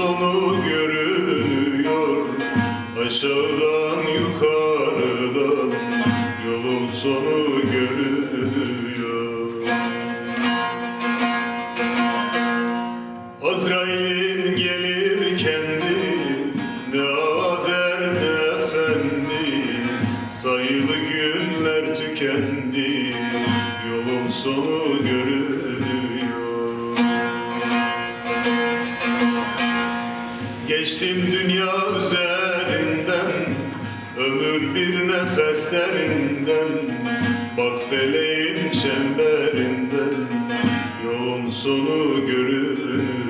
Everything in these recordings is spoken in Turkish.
Sonu görünüyor aşağıdan yukarıdan, yolun sonu görünüyor. Azrail'in gelir kendi, ne ader ne efendi, sayılı günler tükendi, yolun sonu görünüyor. Geçtim dünya üzerinden, ömür bir nefeslerinden, bak feleğin çemberinden, yolun sonu görünüyor.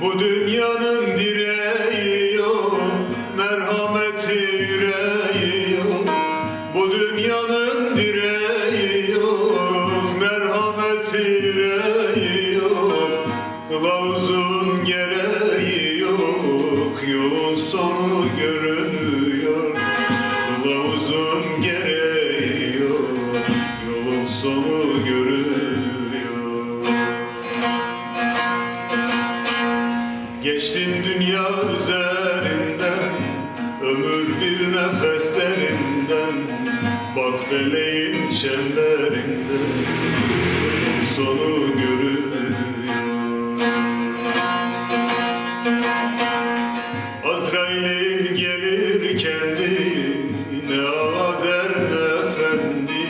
Bu dünyanın direği yok, merhameti yüreği yok. Bu dünyanın direği yok, merhameti yüreği yok. Kılavuzun gereği yok, yolun sonu görünüyor. Kılavuzun gereği yok, yolun sonu görünüyor. Geçtim dünya üzerinden, ömür bir nefeslerinden, bak feleğin çemberinden, yolun sonu görünüyor. Azrail'in gelir kendi, ne ader ne efendi,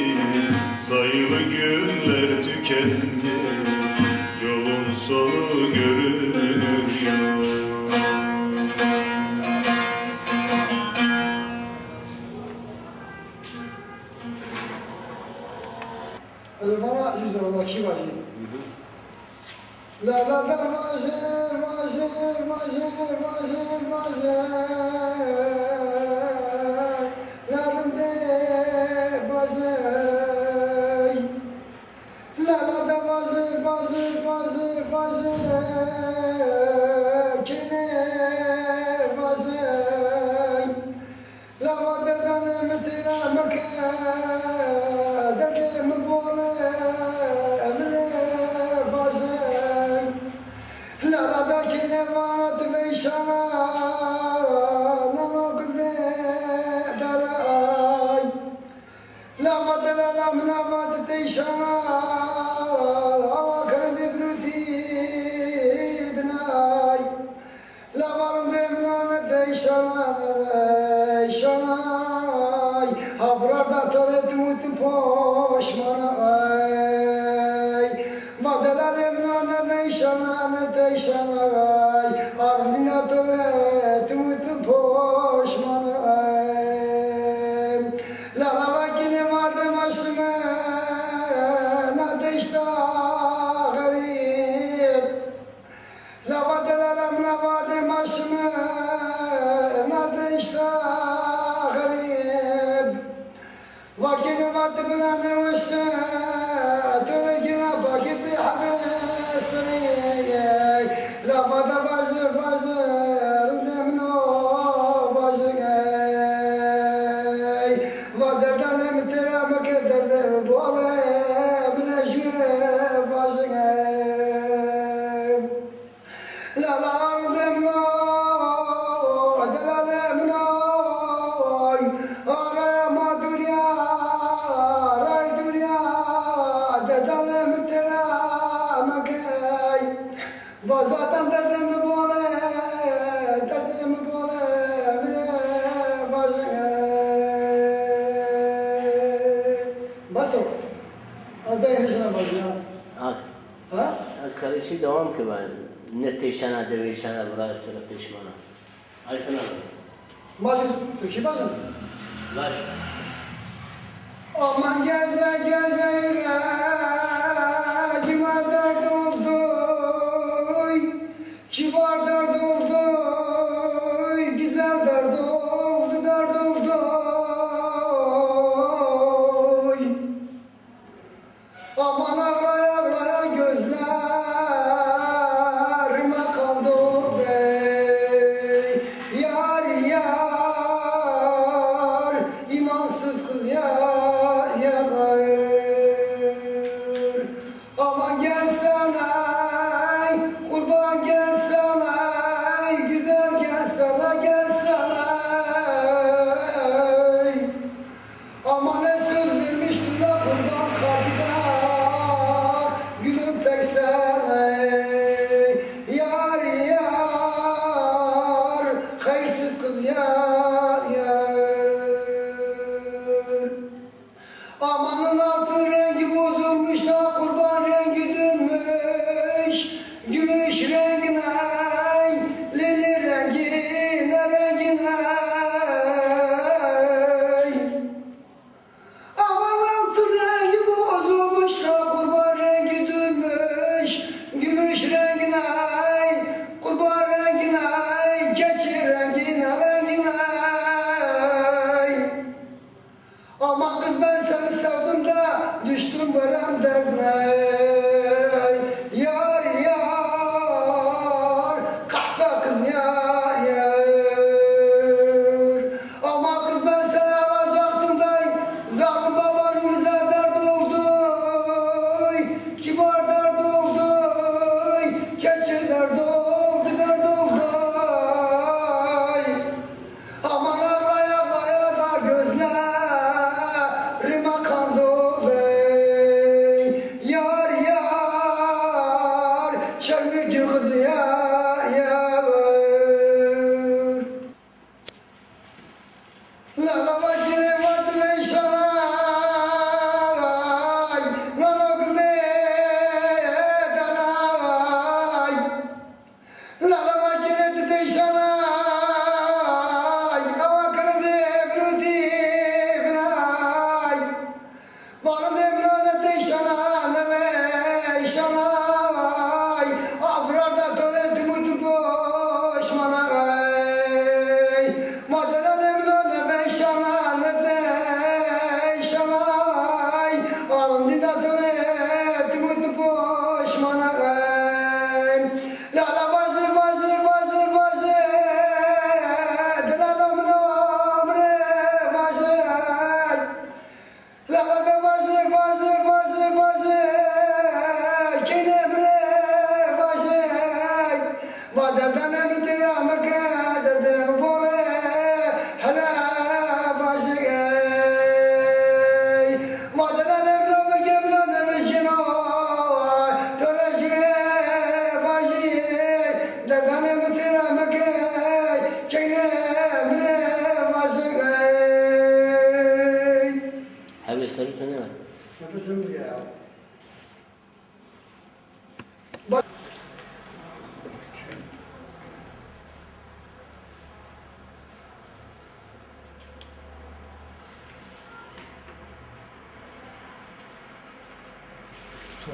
sayılı günler tükendi, yolun sonu görünüyor. Bana %10 kim var? La la la mazer mazer mazer mazer mazer larinde mazer la la da mazer mazer mazer mazer kene mazer la maderdan metila makar derdim bole كلمات ميشانا ننقل دراي لا بدل لم نبات تيشانا وكرد بنتي بناي لا برم دمنا تيشانا نبيشانا أبرد ترد متبوش مناي بدل لمنا نبيشانا نتيشانا Ardına dönet mutum poşmanım La la bakine madem aşkıma Nadeşta garip La badelalam la badem aşkıma Nadeşta garip Vakine madem la ne başta Tölekine paketi habesleri La bada bazı bazır demno bazı gay Vaderdan emtira mekederdem bole bileşme bazı gay La la demno adela demno Araya madurya ray durya Dedan emtira mekay Vazatan derdimi bole, bile başına. Bas o. Adayın işine başına. Ha? Karışı devam ki var. Ne teşana devişana biraz sonra pişmana. Ayfına. Macit Türkçe başına. Baş. Aman geze geze yürü. Aman ağlaya ağlaya gözlerime kaldı dey. Yar yar, imansız kız yar yar. Aman gelsene, kurban gelsene, güzel gelsene gelsene. Aman ne söz vermiştin de kurban kalacak, gülüm tek sen ey. Yar yar, hayırsız kız yar yar. Amanın altı rengi bozulmuş da kurban rengi dönmüş. Gümüş rengine, lili rengine rengine. Aman altı rengi bozulmuş da kurban rengi dönmüş. Gümüş rengine, kurban rengine, keçi rengine rengine. Aman kız ben seni sevdim de düştüm verem derdine. Yar yar, kahpe kız yar yar. Aman kız ben seni alacaktım da zalim babanımıza dert oldu. Kibar dert oldu, keçi dert oldu dert oldu. Aman ağlaya ağlaya da gözlerime kan doldu. Yar yar, çelmikli kız yar yar. Lala vakti vakti meşalay, lala kızı danay. Lala vakti meşalay, hava kırdı brüti binay. Varım demlada teşana meşalay, abrarda töre tumutu boşmanay. Madara demlada meşalay teşalay, alındı töre tumutu boşmanay. Lala bazı bazı bazı bazı, delalım nomre bazı. Lala da bazı bazı bazı bazı, kinebre bazı. Vadardan emti amke derdem bole, hala bazı gay. Vadardan emti gemlan emjino, törejwe bazı. Derdan emti amke kinebre bazı gay. Hevesleri tanıyor. Yapısın bu ya.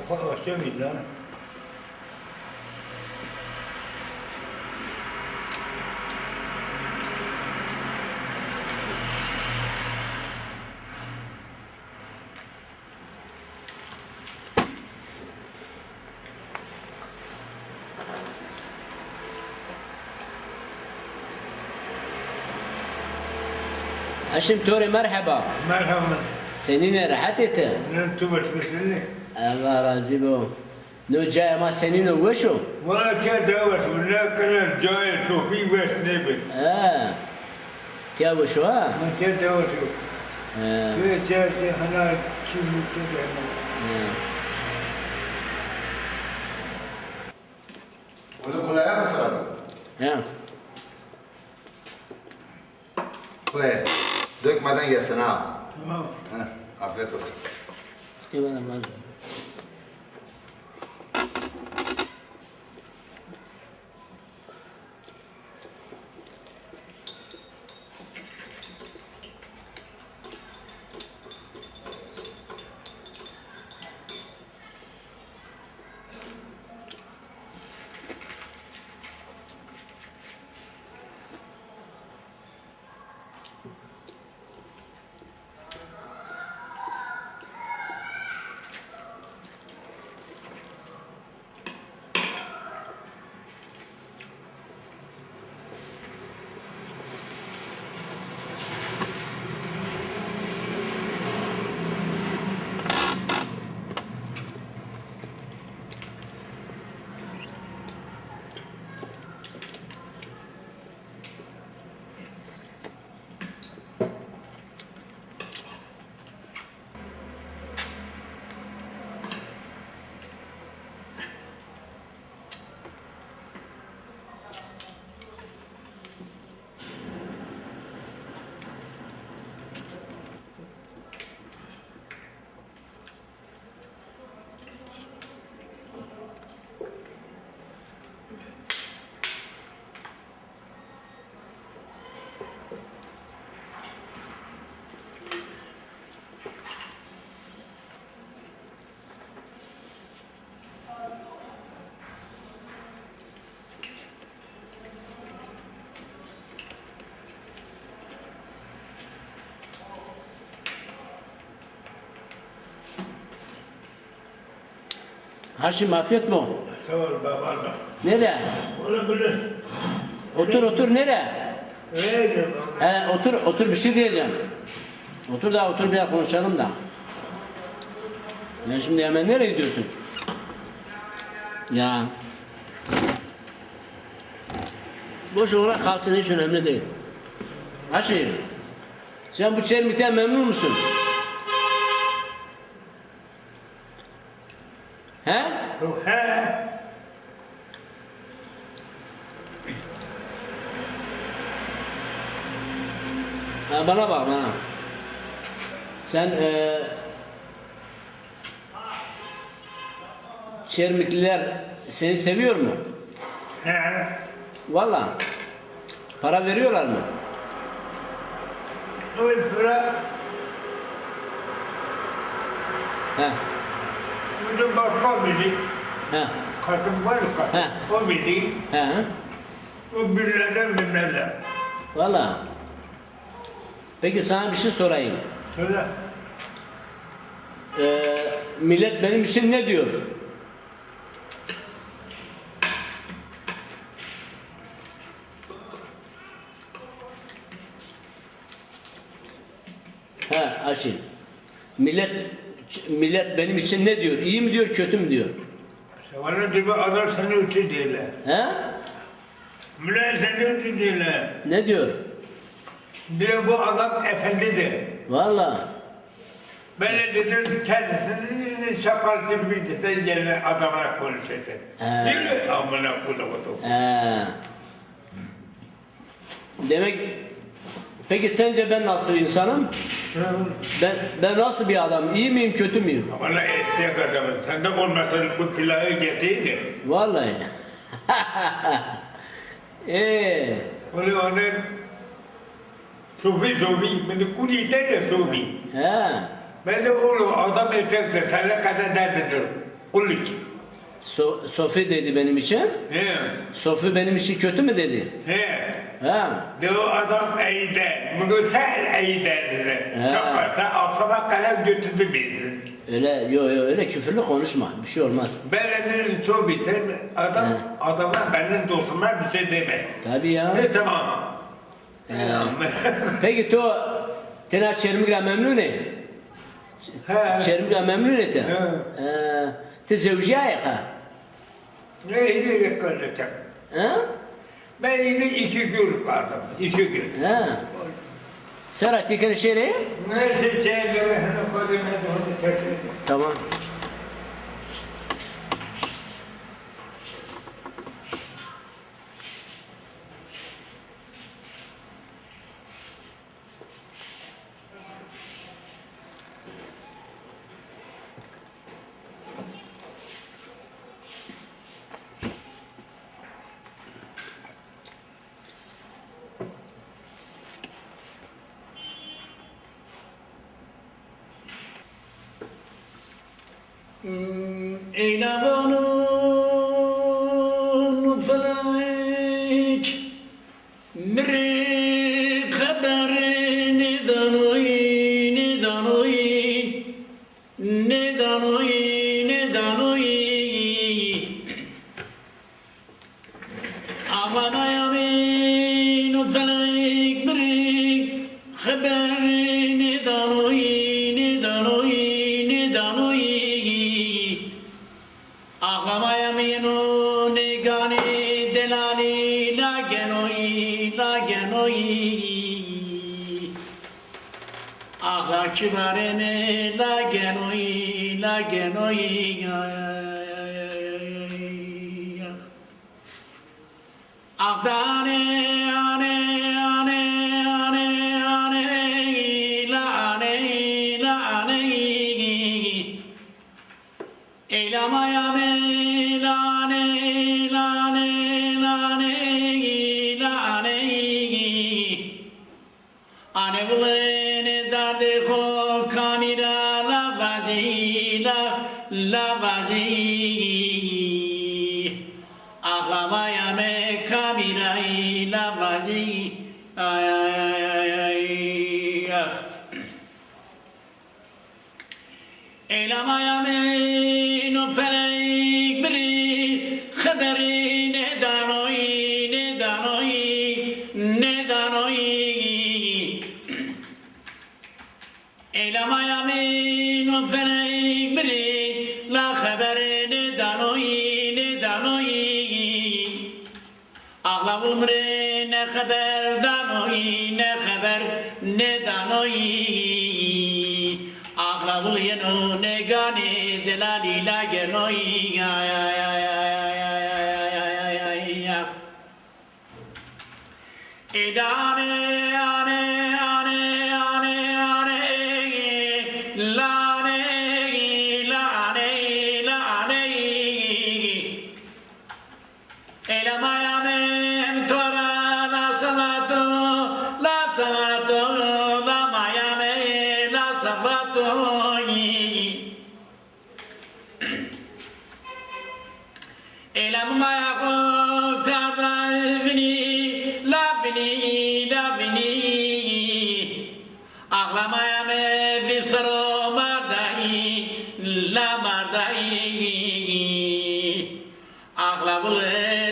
Sokağa başlamayın lan. Haşim Tori merhaba. Merhaba. Seninle rahat etti. Ne tubat mesela? Allah razı bu. No cay ama seninle uğraşo. Valla क्या दावत वरना कल जाए सोफी बस ने पे क्या वो शो ha? मैं क्या दावत हो ये चार से हना चीनी के जाना Bunu kulaya mı sıradın? Ha. Kulaya. Dökmeden yesin ha. tamam Afiyet olsun. İşte bana mal. Haşim afiyet mi? Sağ ol baba. Nereye? Oğlum böyle. Otur nereye? Öyle Otur bir şey diyeceğim. Otur bir konuşalım da. Ben şimdi hemen nereye gidiyorsun? Ya. Boş olarak kalsın hiç önemli değil. Haşim. Sen bu Çermik'ten memnun musun? He? He. Ha, bana bak bana. Sen Çermikliler seni seviyor mu? He. Valla. Para veriyorlar mı? Öyle böyle. He. Bizim başka biri. He. Kadın var ya kadın. He. O biri. He. O birilerden. Valla. Peki sana bir şey sorayım. Söyle. Millet benim için ne diyor? He Aşil. Millet benim için ne diyor? İyi mi diyor, kötü mü diyor? Bana gibi adam seni uçu diyorlar. He? Millet seni uçu diyorlar. Ne diyor? Diyor bu adam efendidir. Valla. Ben de dedim kendisini şakal gibi bir de yerine adama konuşacaksın. Yürü amına koyamadım. Demek peki sence ben nasıl insanım? Ben nasıl bir adam? İyi miyim, kötü müyüm? Bana ettiği adamın. Sen de olmasa bu pilavı getirdi. Vallahi. Onun Sufi, beni kulite de Sufi. He. Ben de oğlum adam edecektir, sana kadar nerededir? Kulik. Sofi dedi benim için. He, Sofi benim için kötü mü dedi? he. Ha. De o adam eyder, mügüsel eyderdir. He. Çakarsa akşama kadar götürdü bizi. Yo öyle küfürlü konuşma. Bir şey olmaz. Ben de Sufi, sen adama benim dostuma bir şey deme. Tabii ya. De tamam. Peki tu tena Çermik'le memnun ne? Çermik'le memnun ete. Te zevciye ka. Ne iyi kalacak. Ha? Ben yine 2 gün kaldım. 2 gün. Ha. Sera tekrar şere? Neyse çeyleri hani koydum hadi çekelim. Tamam. Eylavanun felek mri haber ne danoy Ağlamayamın felek mri haber ne danoy Ağlamayamın negani delani la genoy Ağla kibarene la genoy Ağdane ane la Eylamayame Ane bulene darde ho kanira la vazi Ağlamayame kamirayı la vazi ay Eylamayame no feley Ağla bulmuri ne haber danoyi ne haber ne danoyi Ağla bul yenu ne gani delalila genoyi ya ya ya ya ya ya ya ya İdane ane ane ane ane lane lane lane Elamaya mem tora la savato la maya me la savato Elamaya ko tarda vini la vini Ağlamaya me visro mardai la mardai Ağla bul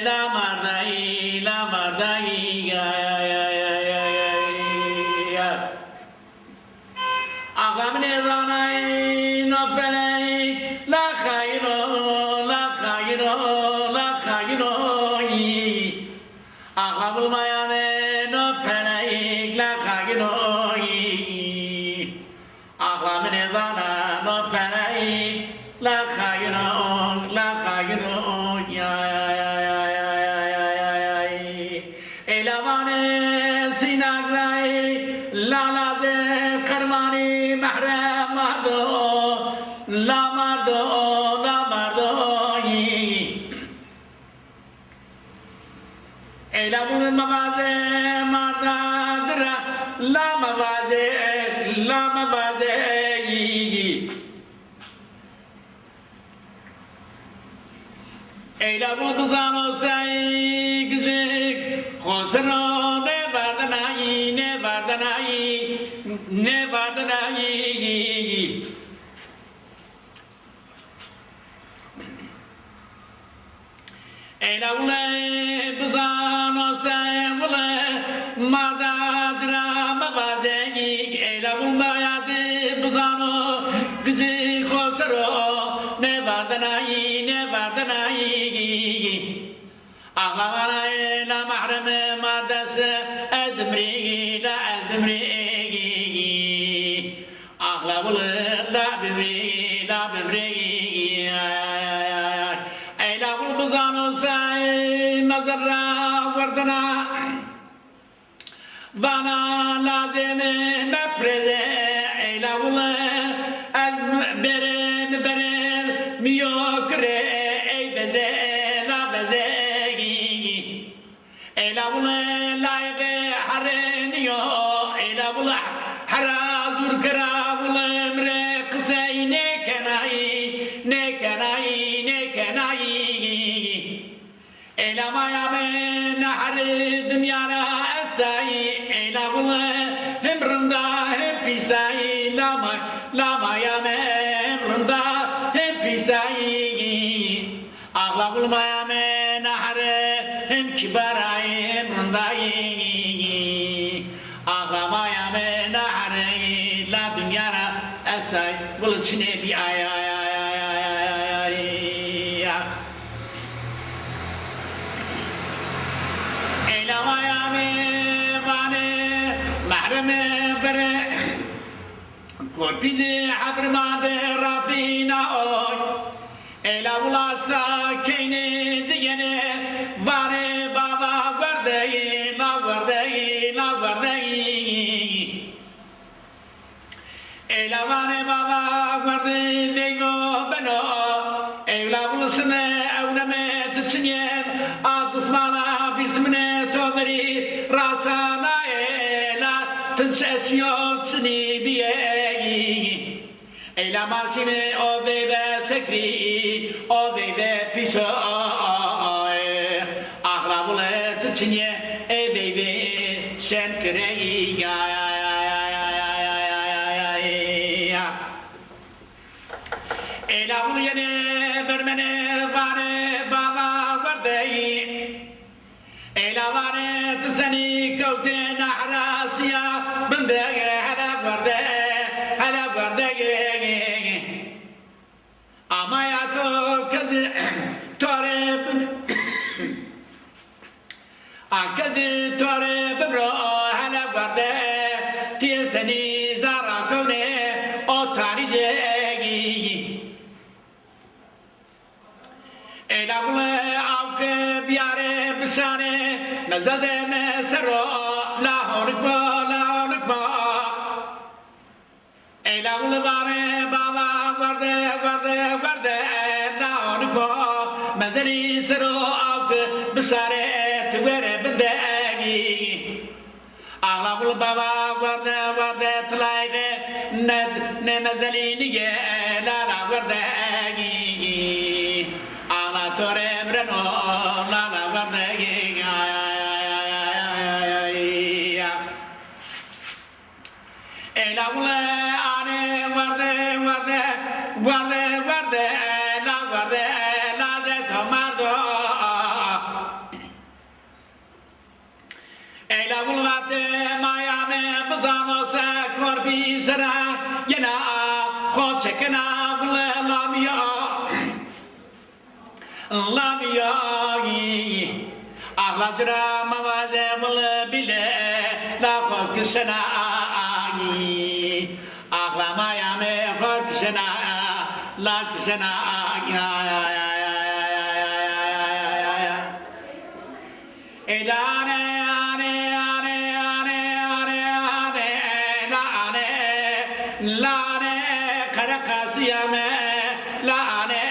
la mardai ya ya ya ya ya ya Ağla mne zanai no felai la khayro la khayro la khayro Ağla bul maya me no felai la khayro Ağla mne zana no felai la khayro la khayro ya ya ya ya ya ya ya ya Elavane sinagrai la la ze karmani mahram mardo la mardo Elavun mavaze marda dra la mavaze Elavun buzano say gzik khosro ne vardanai Elavun buzano say vule marda dra mavaze Elavun mayaze buzano gzik khosro ne vardanai Ağlamana la mahrem mardas edmri la edmri Ağla bul la bimri Eyla bul buzano say mazarra vardana Vana lazim mepreze Eyla bul bere miyokre ey beze la beze Elavul layge hareniyo Elavul harazur karavul emre kısay ne kenai Elamaya men har dünyana esay Elavul emrında hem pisay Lamaya men emrında hem pisay Ağlavul maya men har hem kibaray Ağlamaya men ahre la dünyara estay bul çine bir ay Elamaya men vane mahreme bere Korpize habrmade rafina oy Elavulasa keyne cigene vare baba guardei la guardei Elavane baba guardei vego beno Elavulsme evneme tçinyen adusmala birsmne toveri rasana ela tensesyon sni biye Ela masime o veve sekri o veve piso Ağlabulet çinye veve sen kirey ya Ela bul yene bermene vare baba guardei Ela vare tsani kaute nahrasiya bende hala guardei Akazı tore bibro hala vardı Tiyeseni zara kone o tarihegi Elabule avke biyare bişane Nazade mesero lahorikba Elabule vare baba vardı lahorikba Mezeri sero avke bişare tüvere bindegi Ağlabul baba vardı tlaydı ne mezelini la vardı Ağla toremren o la vardı Elabul ane vardı la de tomardo Elabul vate mayame bızanosa korbi zara yena hoçekena bule lamya Ağladıra mavaze bule bile la kokşena Ağlamayame kokşena la kşena Edane Lane karakasiyame lane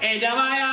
Edamaya